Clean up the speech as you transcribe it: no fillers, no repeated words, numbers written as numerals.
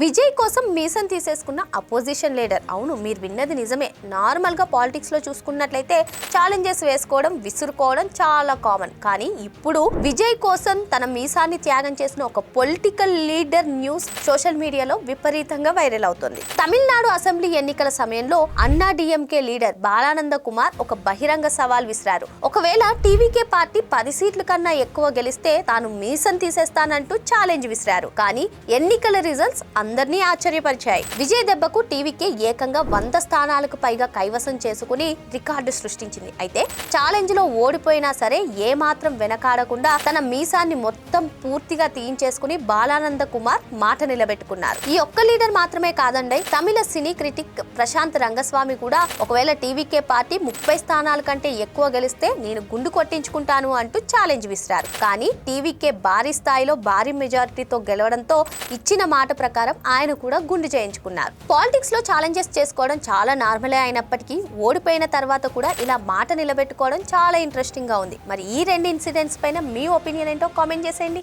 విజయ్ కోసం మీసం తీసేసుకున్న opposition leader. అవును, మీరు విన్నది నిజమే. నార్మల్ గా పాలిటిక్స్ లో చూసుకున్నట్లయితే ఛాలెంజెస్ వేసుకోవడం, విసురుకోవడం చాలా కామన్. కానీ ఇప్పుడు విజయ్ కోసం తన మీసాన్ని త్యాగం చేసిన ఒక పొలిటికల్ లీడర్ న్యూస్ సోషల్ మీడియాలో విపరీతంగా వైరల్ అవుతుంది. తమిళనాడు అసెంబ్లీ ఎన్నికల సమయంలో అన్నా డిఎంకే లీడర్ బాలానంద కుమార్ ఒక బహిరంగ సవాల్ విసిరారు. ఒకవేళ టీవీకే పార్టీ 10 సీట్ల కన్నా ఎక్కువ గెలిస్తే తాను మీసం తీసేస్తానంటూ ఛాలెంజ్ విసిరారు. కానీ ఎన్నికల రిజల్ట్స్ అందరినీ ఆశ్చర్యపరిచాయి. విజయ్ దెబ్బకు టీవీకే ఏకంగా 100 స్థానాలకు పైగా కైవసం చేసుకుని రికార్డు సృష్టించింది. అయితే ఛాలెంజ్ లో ఓడిపోయినా సరే ఏ మాత్రం వెనకాడకుండా తన మీసాన్ని మొత్తం పూర్తిగా తీయించేసుకుని బాలానంద కుమార్ మాట నిలబెట్టుకున్నారు. ఈ ఒక్క లీడర్ మాత్రమే కాదండి, తమిళ సినీ క్రిటిక్ ప్రశాంత్ రంగస్వామి కూడా ఒకవేళ టీవీకే పార్టీ 30 స్థానాల కంటే ఎక్కువ గెలిస్తే నేను గుండు కొట్టించుకుంటాను అంటూ ఛాలెంజ్ విసిరారు. కానీ టీవీకే భారీ స్థాయిలో భారీ మెజారిటీతో గెలవడంతో ఇచ్చిన మాట ప్రకారం ఆయన కూడా గుండు చేయించుకున్నారు. పాలిటిక్స్ లో ఛాలెంజెస్ చేసుకోవడం చాలా నార్మలే అయినప్పటికీ ఓడిపోయిన తర్వాత కూడా ఇలా మాట నిలబెట్టుకోవడం చాలా ఇంట్రెస్టింగ్ గా ఉంది. మరి ఈ రెండు ఇన్సిడెంట్స్ పైన మీ ఒపీనియన్ ఏంటో కామెంట్ చేసేయండి.